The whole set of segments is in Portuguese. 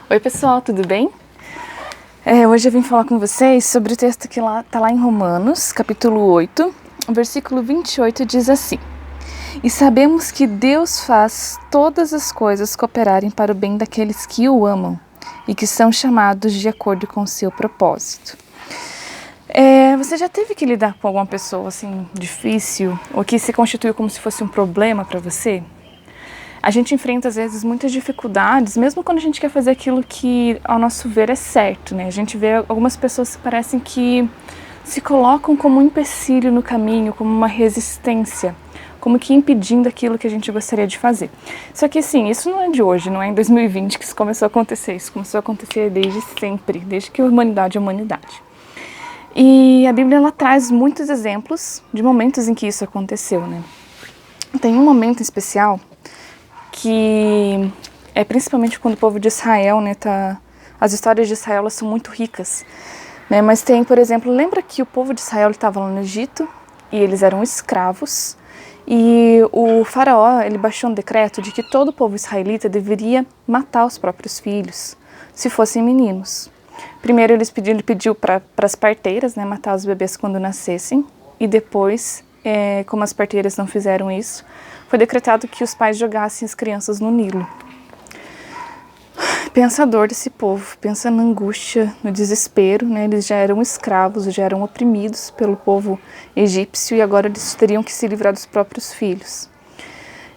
Oi pessoal, tudo bem? Hoje eu vim falar com vocês sobre o texto que está lá em Romanos, capítulo 8, versículo 28, diz assim: E sabemos que Deus faz todas as coisas cooperarem para o bem daqueles que o amam e que são chamados de acordo com o seu propósito. Você já teve que lidar com alguma pessoa assim difícil ou que se constituiu como se fosse um problema para você? A gente enfrenta às vezes muitas dificuldades, mesmo quando a gente quer fazer aquilo que ao nosso ver é certo, né? A gente vê algumas pessoas que parecem que se colocam como um empecilho no caminho, como uma resistência, como que impedindo aquilo que a gente gostaria de fazer. Só que assim, isso não é de hoje, não é em 2020 que isso começou a acontecer, isso começou a acontecer desde sempre, desde que a humanidade é humanidade. E a Bíblia ela traz muitos exemplos de momentos em que isso aconteceu, né? Tem um momento especial que é principalmente quando o povo de Israel, né, as histórias de Israel elas são muito ricas, né? Mas tem, por exemplo, lembra que o povo de Israel estava lá no Egito e eles eram escravos e o faraó ele baixou um decreto de que todo o povo israelita deveria matar os próprios filhos, se fossem meninos. Primeiro ele pediu para as parteiras, né, matar os bebês quando nascessem e depois, como as parteiras não fizeram isso, foi decretado que os pais jogassem as crianças no Nilo. Pensa a dor desse povo, pensa na angústia, no desespero, né? Eles já eram escravos, já eram oprimidos pelo povo egípcio e agora eles teriam que se livrar dos próprios filhos.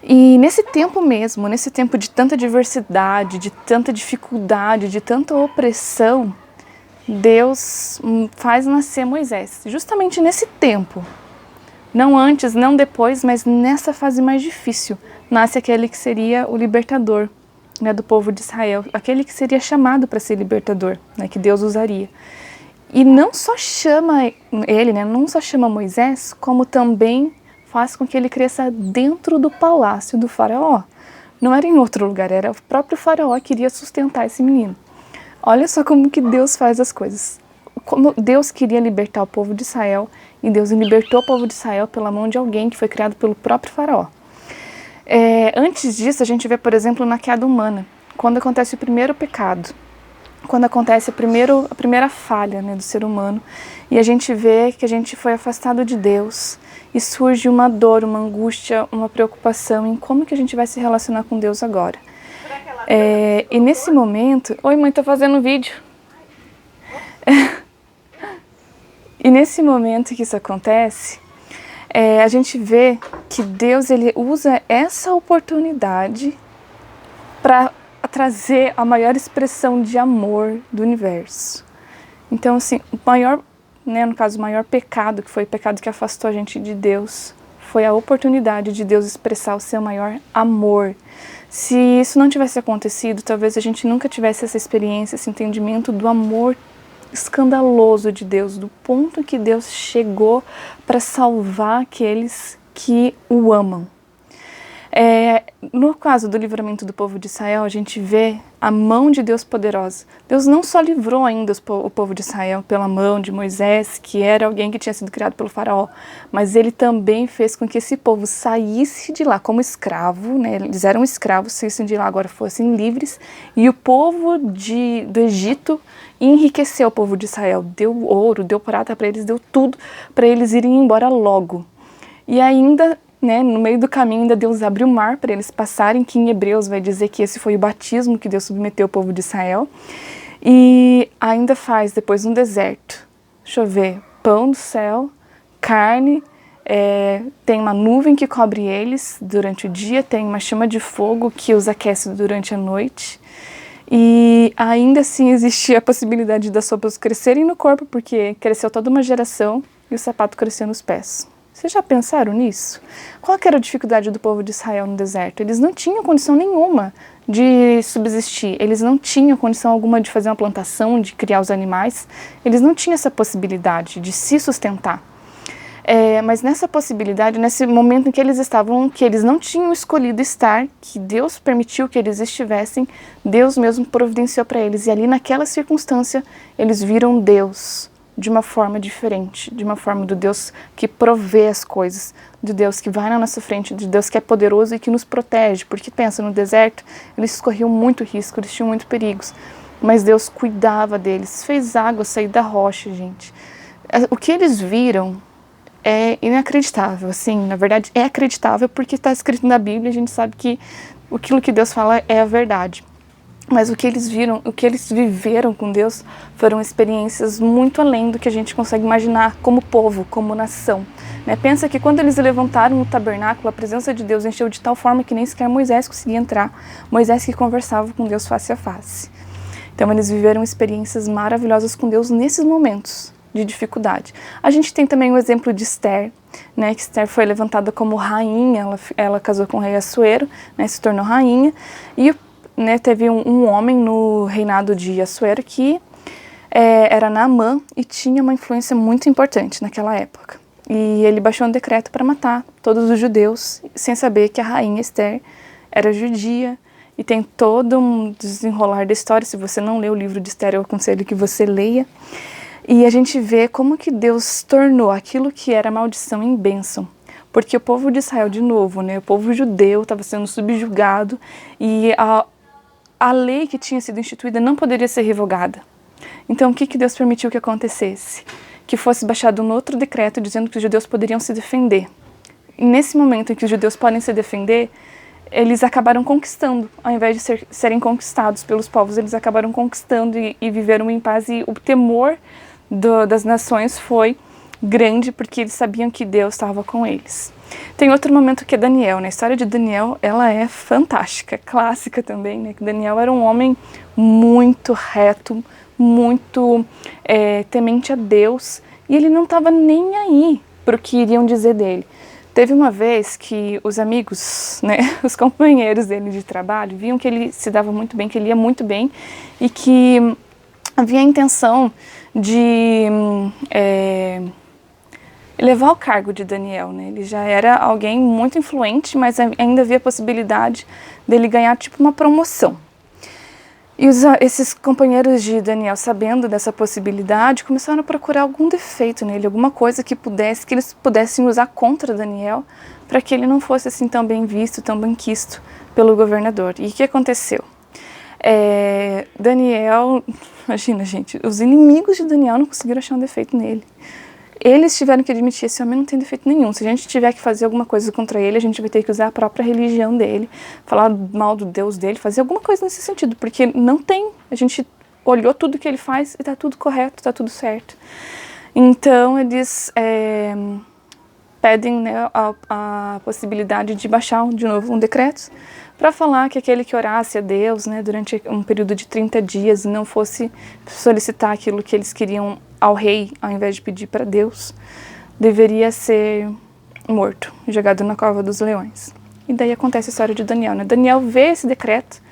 E nesse tempo mesmo, nesse tempo de tanta diversidade, de tanta dificuldade, de tanta opressão, Deus faz nascer Moisés, justamente nesse tempo. Não antes, não depois, mas nessa fase mais difícil, nasce aquele que seria o libertador, né, do povo de Israel, aquele que seria chamado para ser libertador, né, que Deus usaria. E não só chama ele, né, não só chama Moisés, como também faz com que ele cresça dentro do palácio do faraó. Não era em outro lugar, era o próprio faraó que queria sustentar esse menino. Olha só como que Deus faz as coisas. Como Deus queria libertar o povo de Israel, e Deus libertou o povo de Israel pela mão de alguém que foi criado pelo próprio faraó. Antes disso, a gente vê, por exemplo, na queda humana, quando acontece o primeiro pecado, quando acontece a primeira falha, né, do ser humano, e a gente vê que a gente foi afastado de Deus, e surge uma dor, uma angústia, uma preocupação em como que a gente vai se relacionar com Deus agora. E nesse momento... Oi, mãe, tô fazendo vídeo. E nesse momento que isso acontece, a gente vê que Deus ele usa essa oportunidade para trazer a maior expressão de amor do universo. Então, assim, o maior, né, no caso, o maior pecado, que foi o pecado que afastou a gente de Deus, foi a oportunidade de Deus expressar o seu maior amor. Se isso não tivesse acontecido, talvez a gente nunca tivesse essa experiência, esse entendimento do amor escandaloso de Deus, do ponto que Deus chegou para salvar aqueles que o amam. No caso do livramento do povo de Israel, a gente vê a mão de Deus poderosa. Deus não só livrou ainda o povo de Israel pela mão de Moisés, que era alguém que tinha sido criado pelo faraó, mas ele também fez com que esse povo saísse de lá como escravo, né? Eles eram escravos, saíssem de lá, agora fossem livres, e o povo do Egito enriqueceu o povo de Israel, deu ouro, deu prata para eles, deu tudo para eles irem embora logo. E ainda, né, no meio do caminho, ainda Deus abre o mar para eles passarem, que em Hebreus vai dizer que esse foi o batismo que Deus submeteu ao povo de Israel. E ainda faz, depois no deserto, chover pão do céu, carne, tem uma nuvem que cobre eles durante o dia, tem uma chama de fogo que os aquece durante a noite. E ainda assim existia a possibilidade das sopas crescerem no corpo, porque cresceu toda uma geração e o sapato cresceu nos pés. Vocês já pensaram nisso? Qual que era a dificuldade do povo de Israel no deserto? Eles não tinham condição nenhuma de subsistir, eles não tinham condição alguma de fazer uma plantação, de criar os animais, eles não tinham essa possibilidade de se sustentar. Mas nessa possibilidade, nesse momento em que eles estavam, que eles não tinham escolhido estar, que Deus permitiu que eles estivessem, Deus mesmo providenciou para eles. E ali naquela circunstância, eles viram Deus de uma forma diferente, de uma forma do Deus que provê as coisas, do Deus que vai na nossa frente, de Deus que é poderoso e que nos protege, porque pensa, no deserto eles corriam muito risco, eles tinham muito perigos, mas Deus cuidava deles, fez água sair da rocha, gente. O que eles viram é inacreditável, assim, na verdade é acreditável porque está escrito na Bíblia, a gente sabe que aquilo que Deus fala é a verdade. Mas o que eles viram, o que eles viveram com Deus foram experiências muito além do que a gente consegue imaginar como povo, como nação. Né? Pensa que quando eles levantaram o tabernáculo, a presença de Deus encheu de tal forma que nem sequer Moisés conseguia entrar. Moisés que conversava com Deus face a face. Então eles viveram experiências maravilhosas com Deus nesses momentos de dificuldade. A gente tem também o exemplo de Esther, né, que Esther foi levantada como rainha, ela casou com o rei Assuero, né, se tornou rainha, e né, teve um homem no reinado de Assuero que era Naamã e tinha uma influência muito importante naquela época. E ele baixou um decreto para matar todos os judeus, sem saber que a rainha Esther era judia. E tem todo um desenrolar da história. Se você não lê o livro de Esther, eu aconselho que você leia. E a gente vê como que Deus tornou aquilo que era maldição em bênção. Porque o povo de Israel, de novo, né, o povo judeu estava sendo subjugado e a lei que tinha sido instituída não poderia ser revogada. Então, o que Deus permitiu que acontecesse? Que fosse baixado um outro decreto dizendo que os judeus poderiam se defender. E nesse momento em que os judeus podem se defender, eles acabaram conquistando, ao invés de serem conquistados pelos povos, eles acabaram conquistando e viveram em paz. E o temor das nações foi grande, porque eles sabiam que Deus estava com eles. Tem outro momento que é Daniel, né? A história de Daniel, ela é fantástica, clássica também, né? Que Daniel era um homem muito reto, muito temente a Deus, e ele não estava nem aí para o que iriam dizer dele. Teve uma vez que os amigos, né, os companheiros dele de trabalho, viam que ele se dava muito bem, que ele ia muito bem, e que havia a intenção de elevar o cargo de Daniel, né? Ele já era alguém muito influente, mas ainda havia a possibilidade dele ganhar tipo uma promoção. E esses companheiros de Daniel, sabendo dessa possibilidade, começaram a procurar algum defeito nele, alguma coisa que eles pudessem usar contra Daniel, para que ele não fosse assim tão bem visto, tão bem quisto pelo governador. E o que aconteceu? Daniel, imagina, gente, os inimigos de Daniel não conseguiram achar um defeito nele. Eles tiveram que admitir, esse homem não tem defeito nenhum. Se a gente tiver que fazer alguma coisa contra ele, a gente vai ter que usar a própria religião dele, falar mal do Deus dele, fazer alguma coisa nesse sentido, porque não tem. A gente olhou tudo que ele faz e tá tudo correto, tá tudo certo. Então, eles pedem, né, a possibilidade de baixar de novo um decreto para falar que aquele que orasse a Deus, né, durante um período de 30 dias e não fosse solicitar aquilo que eles queriam ao rei, ao invés de pedir para Deus, deveria ser morto, jogado na cova dos leões. E daí acontece a história de Daniel, né? Daniel vê esse decreto,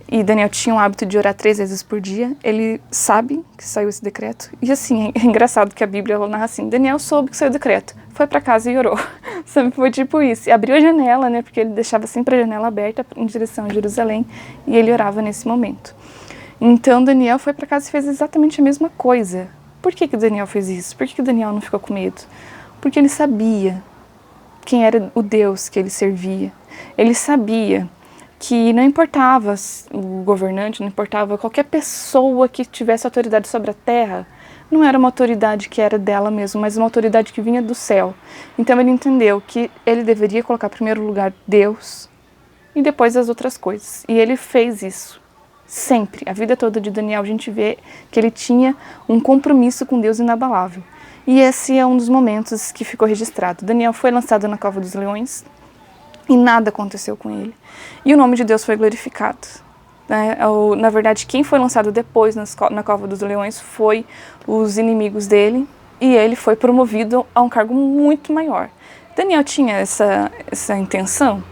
e Daniel tinha o hábito de orar 3 vezes por dia, ele sabe que saiu esse decreto, e assim, é engraçado que a Bíblia ela narra assim, Daniel soube que saiu o decreto, foi para casa e orou, sabe, foi tipo isso, e abriu a janela, né, porque ele deixava sempre a janela aberta em direção a Jerusalém, e ele orava nesse momento. Então Daniel foi para casa e fez exatamente a mesma coisa. Por que Daniel fez isso? Por que Daniel não ficou com medo? Porque ele sabia quem era o Deus que ele servia. Ele sabia que não importava o governante, não importava qualquer pessoa que tivesse autoridade sobre a terra, não era uma autoridade que era dela mesma, mas uma autoridade que vinha do céu. Então ele entendeu que ele deveria colocar em primeiro lugar Deus e depois as outras coisas. E ele fez isso. Sempre, a vida toda de Daniel, a gente vê que ele tinha um compromisso com Deus inabalável. E esse é um dos momentos que ficou registrado. Daniel foi lançado na cova dos leões e nada aconteceu com ele. E o nome de Deus foi glorificado. Né? Na verdade, quem foi lançado depois na cova dos leões foi os inimigos dele e ele foi promovido a um cargo muito maior. Daniel tinha essa intenção?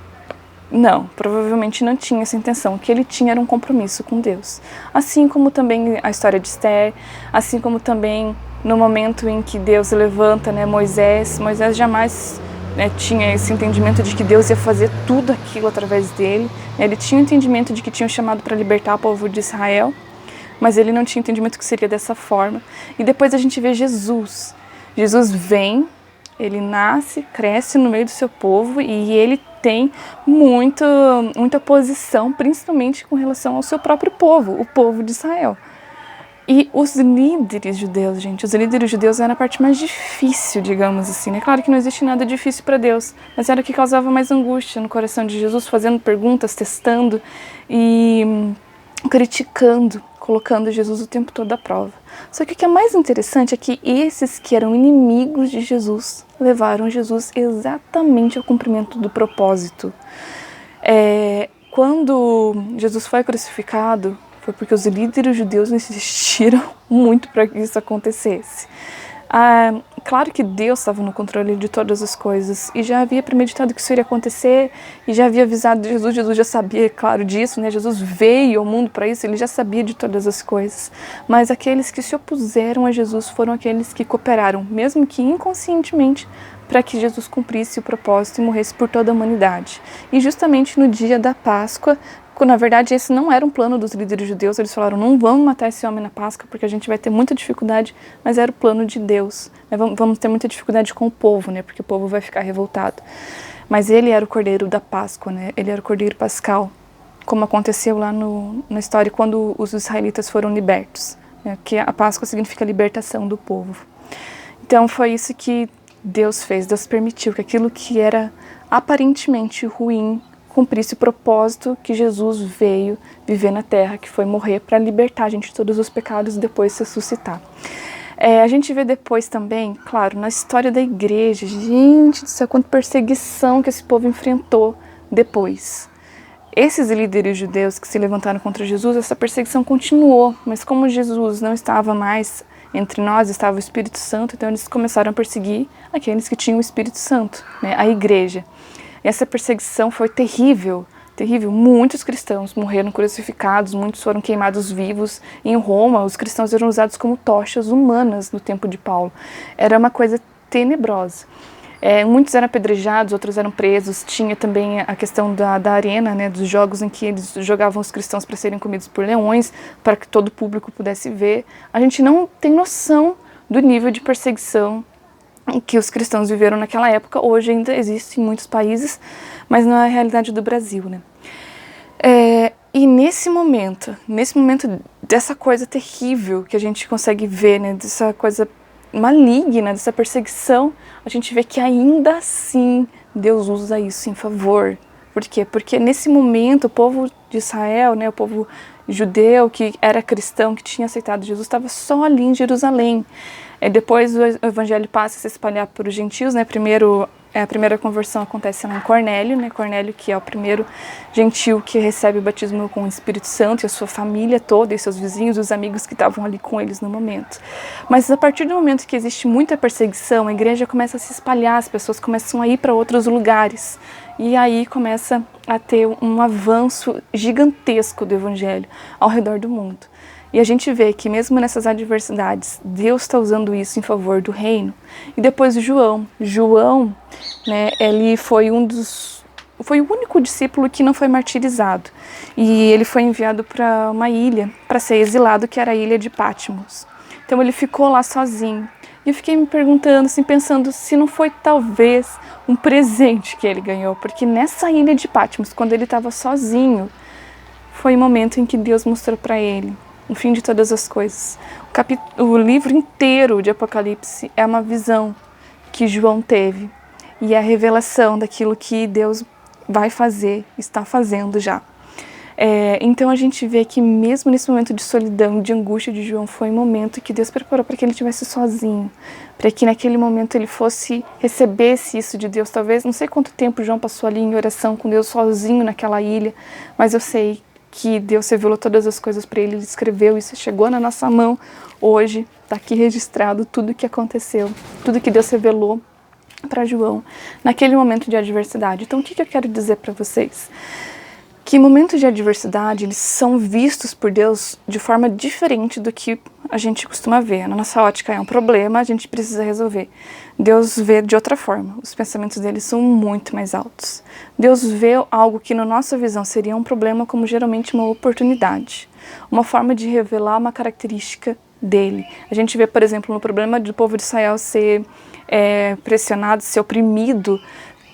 Não, provavelmente não tinha essa intenção. O que ele tinha era um compromisso com Deus. Assim como também a história de Esther, assim como também no momento em que Deus levanta, né, Moisés jamais tinha esse entendimento de que Deus ia fazer tudo aquilo através dele. Ele tinha o entendimento de que tinha um chamado para libertar o povo de Israel, mas ele não tinha entendimento que seria dessa forma. E depois a gente vê Jesus. Jesus vem, ele nasce, cresce no meio do seu povo e ele tem muita oposição, principalmente com relação ao seu próprio povo, o povo de Israel. E os líderes judeus, gente, os líderes judeus eram a parte mais difícil, digamos assim, né? Claro que não existe nada difícil para Deus, mas era o que causava mais angústia no coração de Jesus, fazendo perguntas, testando e criticando, colocando Jesus o tempo todo à prova. Só que o que é mais interessante é que esses que eram inimigos de Jesus levaram Jesus exatamente ao cumprimento do propósito. Quando Jesus foi crucificado, foi porque os líderes judeus insistiram muito para que isso acontecesse. Claro que Deus estava no controle de todas as coisas e já havia premeditado que isso iria acontecer e já havia avisado Jesus. Jesus já sabia, claro, disso, né? Jesus veio ao mundo para isso, ele já sabia de todas as coisas. Mas aqueles que se opuseram a Jesus foram aqueles que cooperaram, mesmo que inconscientemente, para que Jesus cumprisse o propósito e morresse por toda a humanidade. E justamente no dia da Páscoa, na verdade, esse não era um plano dos líderes judeus, eles falaram, não vamos matar esse homem na Páscoa porque a gente vai ter muita dificuldade, mas era o plano de Deus. Vamos ter muita dificuldade com o povo, né, porque o povo vai ficar revoltado. Mas ele era o cordeiro da Páscoa, né, ele era o cordeiro pascal, como aconteceu lá na história quando os israelitas foram libertos, né, que a Páscoa significa libertação do povo. Então foi isso que Deus fez, Deus permitiu que aquilo que era aparentemente ruim cumprisse o propósito que Jesus veio viver na Terra, que foi morrer para libertar a gente de todos os pecados e depois ressuscitar. A gente vê depois também, claro, na história da igreja, gente do céu, quanta perseguição que esse povo enfrentou depois. Esses líderes judeus que se levantaram contra Jesus, essa perseguição continuou, mas como Jesus não estava mais entre nós, estava o Espírito Santo, então eles começaram a perseguir aqueles que tinham o Espírito Santo, né, a igreja. Essa perseguição foi terrível, terrível. Muitos cristãos morreram crucificados, muitos foram queimados vivos. Em Roma, os cristãos eram usados como tochas humanas no tempo de Paulo. Era uma coisa tenebrosa. Muitos eram apedrejados, outros eram presos. Tinha também a questão da arena, né, dos jogos em que eles jogavam os cristãos para serem comidos por leões, para que todo o público pudesse ver. A gente não tem noção do nível de perseguição que os cristãos viveram naquela época. Hoje ainda existe em muitos países, mas não é a realidade do Brasil, né? E nesse momento dessa coisa terrível que a gente consegue ver, né, dessa coisa maligna, dessa perseguição, a gente vê que ainda assim Deus usa isso em favor. Por quê? Porque nesse momento o povo de Israel, né, o povo judeu que era cristão, que tinha aceitado Jesus, estava só ali em Jerusalém. Depois o evangelho passa a se espalhar para os gentios, né? A primeira conversão acontece lá em Cornélio, né? Cornélio, que é o primeiro gentio que recebe o batismo com o Espírito Santo, e a sua família toda, e seus vizinhos, os amigos que estavam ali com eles no momento. Mas a partir do momento que existe muita perseguição, a igreja começa a se espalhar, as pessoas começam a ir para outros lugares. E aí começa a ter um avanço gigantesco do evangelho ao redor do mundo. E a gente vê que mesmo nessas adversidades, Deus está usando isso em favor do reino. E depois João, né, ele foi o único discípulo que não foi martirizado. E ele foi enviado para uma ilha, para ser exilado, que era a ilha de Patmos. Então ele ficou lá sozinho. E eu fiquei me perguntando, assim, pensando se não foi talvez um presente que ele ganhou. Porque nessa ilha de Patmos, quando ele estava sozinho, foi o momento em que Deus mostrou para ele o fim de todas as coisas. O livro inteiro de Apocalipse é uma visão que João teve. E é a revelação daquilo que Deus vai fazer, está fazendo já. Então a gente vê que mesmo nesse momento de solidão, de angústia de João, foi um momento que Deus preparou para que ele estivesse sozinho. Para que naquele momento ele recebesse isso de Deus. Talvez, não sei quanto tempo João passou ali em oração com Deus sozinho naquela ilha, mas eu sei que Deus revelou todas as coisas para ele, ele escreveu isso, chegou na nossa mão hoje, está aqui registrado tudo o que aconteceu, tudo que Deus revelou para João naquele momento de adversidade. Então o que eu quero dizer para vocês? que momentos de adversidade, eles são vistos por Deus de forma diferente do que a gente costuma ver. Na nossa ótica é um problema, a gente precisa resolver. Deus vê de outra forma, os pensamentos dele são muito mais altos. Deus vê algo que na nossa visão seria um problema como geralmente uma oportunidade, uma forma de revelar uma característica dele. A gente vê, por exemplo, no problema do povo de Israel ser pressionado, ser oprimido,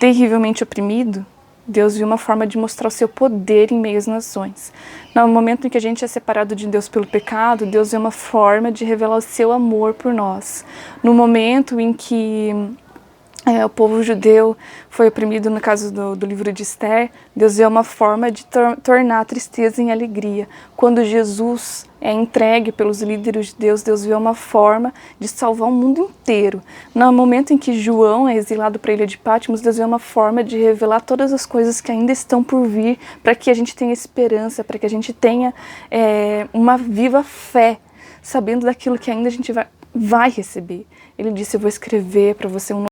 terrivelmente oprimido, Deus viu uma forma de mostrar o seu poder em meio às nações. No momento em que a gente é separado de Deus pelo pecado, Deus vê uma forma de revelar o seu amor por nós. No momento em que o povo judeu foi oprimido, no caso do livro de Esther, Deus vê uma forma de tornar a tristeza em alegria. Quando Jesus é entregue pelos líderes de Deus, Deus vê uma forma de salvar o mundo inteiro. No momento em que João é exilado para a ilha de Patmos, Deus vê uma forma de revelar todas as coisas que ainda estão por vir, para que a gente tenha esperança, para que a gente tenha uma viva fé, sabendo daquilo que ainda a gente vai receber. Ele disse: eu vou escrever para você um